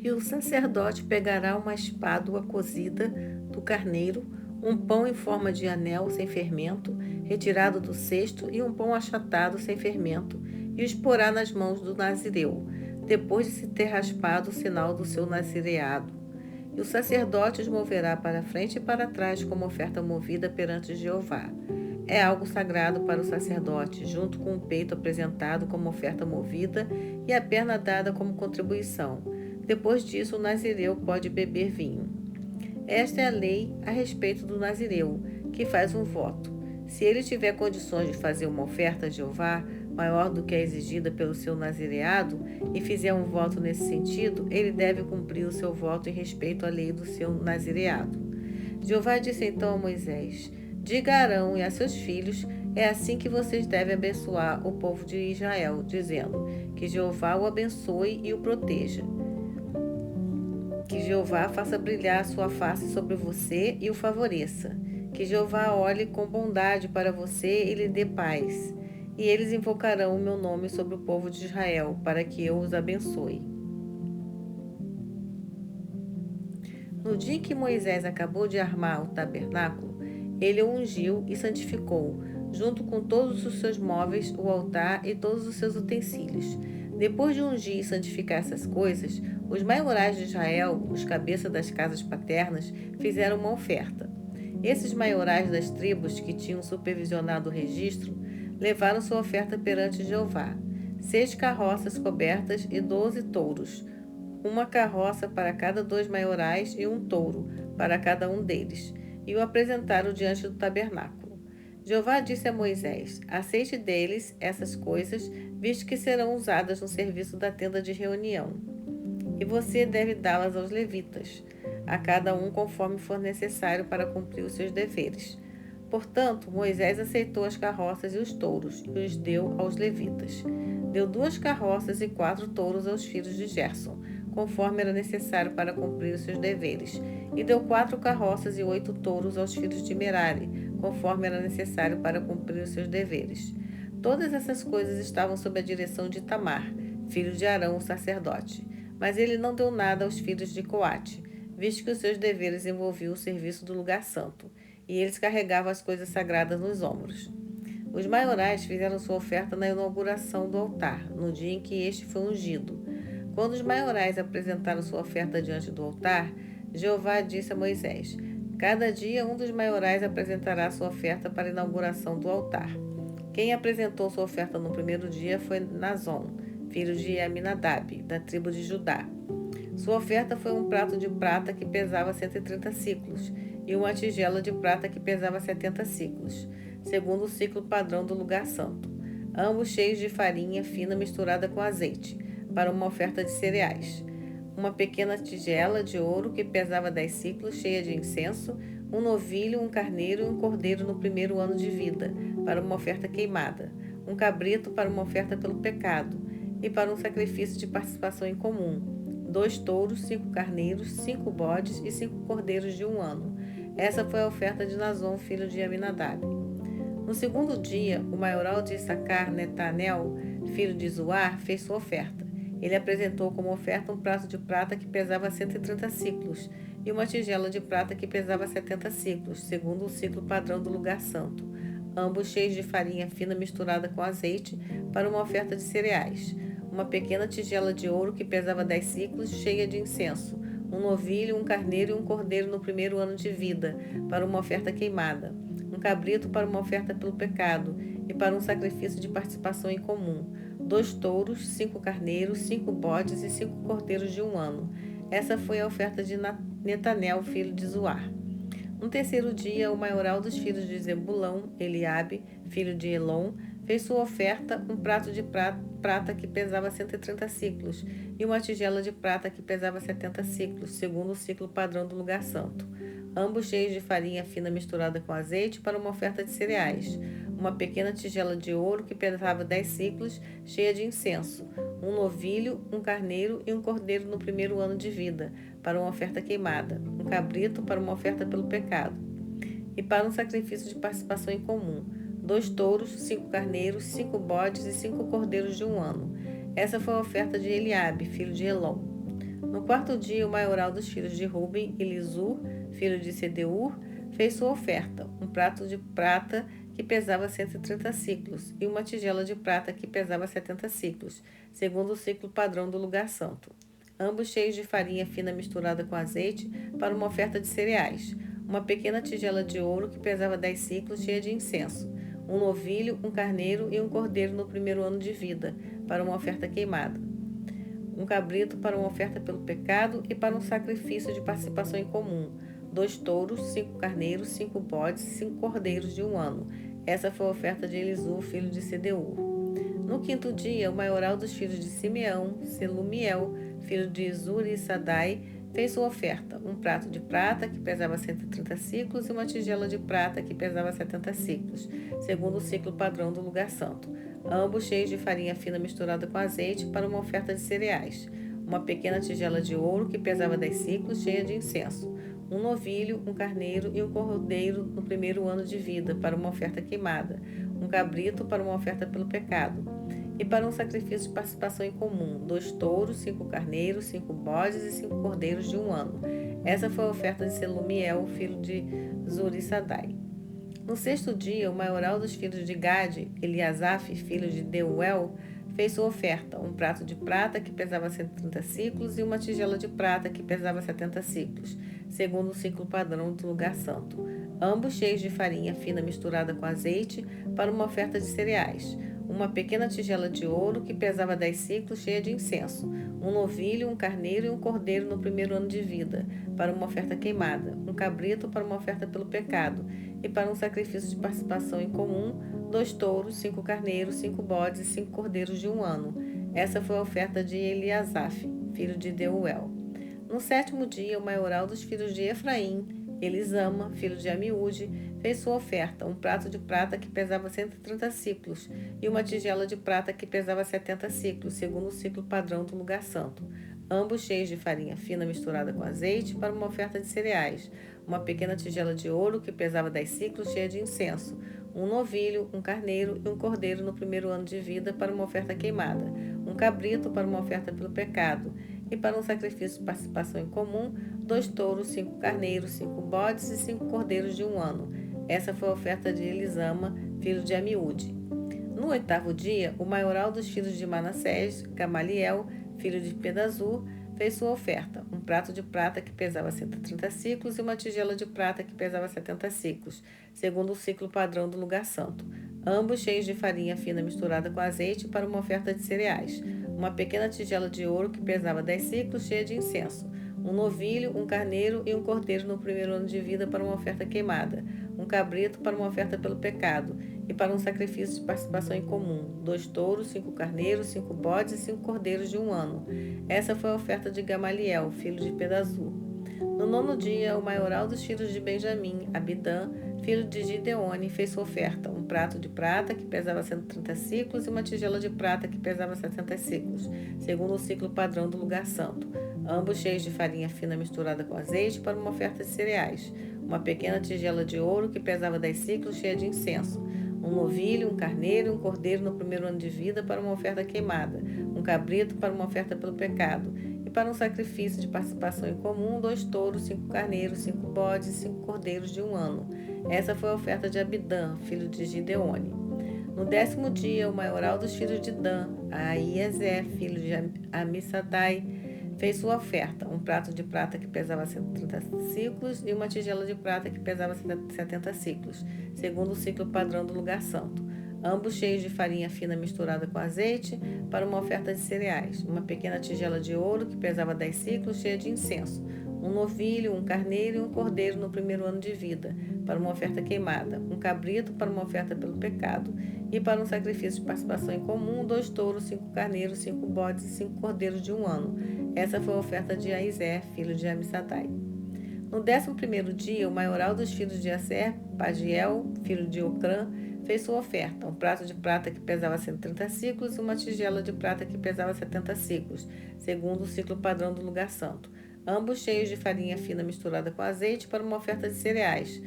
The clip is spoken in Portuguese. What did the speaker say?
E o sacerdote pegará uma espádua cozida do carneiro, um pão em forma de anel sem fermento, retirado do cesto, e um pão achatado sem fermento, e os porá nas mãos do nazireu, depois de se ter raspado o sinal do seu nazireado. E o sacerdote os moverá para frente e para trás como oferta movida perante Jeová. É algo sagrado para o sacerdote, junto com o peito apresentado como oferta movida e a perna dada como contribuição. Depois disso, o nazireu pode beber vinho. Esta é a lei a respeito do nazireu, que faz um voto. Se ele tiver condições de fazer uma oferta a Jeová maior do que a exigida pelo seu nazireado e fizer um voto nesse sentido, ele deve cumprir o seu voto em respeito à lei do seu nazireado. Jeová disse então a Moisés: Diga a Arão e a seus filhos: é assim que vocês devem abençoar o povo de Israel, dizendo: que Jeová o abençoe e o proteja. Que Jeová faça brilhar a sua face sobre você e o favoreça. Que Jeová olhe com bondade para você e lhe dê paz. E eles invocarão o meu nome sobre o povo de Israel, para que eu os abençoe. No dia em que Moisés acabou de armar o tabernáculo, ele o ungiu e santificou, junto com todos os seus móveis, o altar e todos os seus utensílios. Depois de ungir e santificar essas coisas, os maiorais de Israel, os cabeças das casas paternas, fizeram uma oferta. Esses maiorais das tribos que tinham supervisionado o registro levaram sua oferta perante Jeová: 6 carroças cobertas e 12 touros, uma carroça para cada 2 maiorais e um touro para cada um deles, e o apresentaram diante do tabernáculo. Jeová disse a Moisés: Aceite deles essas coisas, visto que serão usadas no serviço da tenda de reunião. E você deve dá-las aos levitas, a cada um conforme for necessário para cumprir os seus deveres. Portanto, Moisés aceitou as carroças e os touros e os deu aos levitas. Deu 2 carroças e 4 touros aos filhos de Gerson, conforme era necessário para cumprir os seus deveres, e deu 4 carroças e 8 touros aos filhos de Merari, conforme era necessário para cumprir os seus deveres. Todas essas coisas estavam sob a direção de Itamar, filho de Arão, o sacerdote, mas ele não deu nada aos filhos de Coate, visto que os seus deveres envolviam o serviço do lugar santo, e eles carregavam as coisas sagradas nos ombros. Os maiorais fizeram sua oferta na inauguração do altar, no dia em que este foi ungido. Quando os maiorais apresentaram sua oferta diante do altar, Jeová disse a Moisés: Cada dia um dos maiorais apresentará sua oferta para a inauguração do altar. Quem apresentou sua oferta no primeiro dia foi Nazon, filho de Aminadab, da tribo de Judá. Sua oferta foi um prato de prata que pesava 130 siclos e uma tigela de prata que pesava 70 siclos, segundo o ciclo padrão do lugar santo, ambos cheios de farinha fina misturada com azeite, para uma oferta de cereais. Uma pequena tigela de ouro que pesava 10 siclos, cheia de incenso, um novilho, um carneiro e um cordeiro no primeiro ano de vida, para uma oferta queimada, um cabrito para uma oferta pelo pecado e para um sacrifício de participação em comum, 2 touros, 5 carneiros, 5 bodes e 5 cordeiros de um ano. Essa foi a oferta de Nazon, filho de Aminadab. No segundo dia, o maioral de Issacar, Netanel, filho de Zuar, fez sua oferta. Ele apresentou como oferta um prato de prata que pesava 130 siclos e uma tigela de prata que pesava 70 siclos, segundo o ciclo padrão do lugar santo, ambos cheios de farinha fina misturada com azeite, para uma oferta de cereais. Uma pequena tigela de ouro que pesava 10 siclos, cheia de incenso, um novilho, um carneiro e um cordeiro no primeiro ano de vida, para uma oferta queimada, um cabrito para uma oferta pelo pecado e para um sacrifício de participação em comum, 2 touros, 5 carneiros, 5 bodes e 5 cordeiros de um ano. Essa foi a oferta de Netanel, filho de Zuar. No terceiro dia, o maioral dos filhos de Zebulão, Eliabe, filho de Elon, fez sua oferta, um prato de prata que pesava 130 siclos e uma tigela de prata que pesava 70 siclos, segundo o ciclo padrão do lugar santo, ambos cheios de farinha fina misturada com azeite, para uma oferta de cereais. Uma pequena tigela de ouro que pesava 10 siclos, cheia de incenso, um novilho, um carneiro e um cordeiro no primeiro ano de vida, para uma oferta queimada, um cabrito para uma oferta pelo pecado e para um sacrifício de participação em comum, 2 touros, 5 carneiros, 5 bodes e 5 cordeiros de um ano. Essa foi a oferta de Eliabe, filho de Elon. No quarto dia, o maioral dos filhos de Ruben, Elisur, filho de Sedeur, fez sua oferta, um prato de prata que pesava 130 siclos, e uma tigela de prata que pesava 70 siclos, segundo o ciclo padrão do lugar santo. Ambos cheios de farinha fina misturada com azeite, para uma oferta de cereais. Uma pequena tigela de ouro que pesava 10 siclos, cheia de incenso. Um novilho, um carneiro e um cordeiro no primeiro ano de vida, para uma oferta queimada. Um cabrito para uma oferta pelo pecado e para um sacrifício de participação em comum. 2 touros, 5 carneiros, 5 bodes e 5 cordeiros de um ano. Essa foi a oferta de Elisur, filho de Sedeur. No quinto dia, o maioral dos filhos de Simeão, Selumiel, filho de Zurissadai, fez sua oferta, um prato de prata que pesava 130 siclos e uma tigela de prata que pesava 70 siclos, segundo o ciclo padrão do lugar santo, ambos cheios de farinha fina misturada com azeite para uma oferta de cereais. Uma pequena tigela de ouro que pesava 10 siclos, cheia de incenso. Um novilho, um carneiro e um cordeiro no primeiro ano de vida, para uma oferta queimada. Um cabrito para uma oferta pelo pecado. E para um sacrifício de participação em comum, 2 touros, 5 carneiros, 5 bodes e 5 cordeiros de um ano. Essa foi a oferta de Selumiel, filho de Zurissadai. No sexto dia, o maioral dos filhos de Gade, Eliasaf, filho de Deuel, fez sua oferta, um prato de prata que pesava 130 siclos e uma tigela de prata que pesava 70 siclos, segundo o ciclo padrão do lugar santo, ambos cheios de farinha fina misturada com azeite para uma oferta de cereais. Uma pequena tigela de ouro que pesava 10 siclos, cheia de incenso. Um novilho, um carneiro e um cordeiro no primeiro ano de vida, para uma oferta queimada. Um cabrito para uma oferta pelo pecado. E para um sacrifício de participação em comum, 2 touros, 5 carneiros, 5 bodes e 5 cordeiros de um ano. Essa foi a oferta de Eliasaf, filho de Deuel. No sétimo dia, o maioral dos filhos de Efraim, Elisama, filho de Amiúde, fez sua oferta, um prato de prata que pesava 130 siclos e uma tigela de prata que pesava 70 siclos, segundo o ciclo padrão do lugar santo, ambos cheios de farinha fina misturada com azeite para uma oferta de cereais. Uma pequena tigela de ouro que pesava 10 siclos, cheia de incenso. Um novilho, um carneiro e um cordeiro no primeiro ano de vida para uma oferta queimada. Um cabrito para uma oferta pelo pecado. E para um sacrifício de participação em comum, 2 touros, 5 carneiros, 5 bodes e 5 cordeiros de um ano. Essa foi a oferta de Elisama, filho de Amiúde. No oitavo dia, o maioral dos filhos de Manassés, Gamaliel, filho de Pedazur, fez sua oferta, um prato de prata que pesava 130 siclos e uma tigela de prata que pesava 70 siclos, segundo o ciclo padrão do lugar santo, ambos cheios de farinha fina misturada com azeite para uma oferta de cereais. Uma pequena tigela de ouro que pesava 10 siclos, cheia de incenso. Um novilho, um carneiro e um cordeiro no primeiro ano de vida para uma oferta queimada. Um cabrito para uma oferta pelo pecado e para um sacrifício de participação em comum. 2 touros, 5 carneiros, 5 bodes e 5 cordeiros de um ano. Essa foi a oferta de Gamaliel, filho de Pedazur. No nono dia, o maioral dos filhos de Benjamim, Abidã, filho de Gideone, fez sua oferta, um prato de prata que pesava 130 siclos e uma tigela de prata que pesava 70 siclos, segundo o ciclo padrão do lugar santo, ambos cheios de farinha fina misturada com azeite para uma oferta de cereais. Uma pequena tigela de ouro que pesava 10 siclos, cheia de incenso. Um novilho, um carneiro e um cordeiro no primeiro ano de vida para uma oferta queimada. Um cabrito para uma oferta pelo pecado. E para um sacrifício de participação em comum, 2 touros, 5 carneiros, 5 bodes e 5 cordeiros de um ano. Essa foi a oferta de Abidã, filho de Gideone. No 10º dia, o maioral dos filhos de Dan, Aiezer, filho de Amissadai, fez sua oferta, um prato de prata que pesava 130 ciclos e uma tigela de prata que pesava 70 ciclos, segundo o ciclo padrão do lugar santo, ambos cheios de farinha fina misturada com azeite para uma oferta de cereais. Uma pequena tigela de ouro que pesava 10 ciclos, cheia de incenso. Um novilho, um carneiro e um cordeiro no primeiro ano de vida, para uma oferta queimada. Um cabrito para uma oferta pelo pecado. E para um sacrifício de participação em comum, 2 touros, 5 carneiros, 5 bodes e 5 cordeiros de um ano. Essa foi a oferta de Aizer, filho de Amissadai. No 11º dia, o maioral dos filhos de Aser, Pagiel, filho de Ocrã, fez sua oferta, um prato de prata que pesava 130 ciclos e uma tigela de prata que pesava 70 ciclos, segundo o ciclo padrão do lugar santo, ambos cheios de farinha fina misturada com azeite para uma oferta de cereais.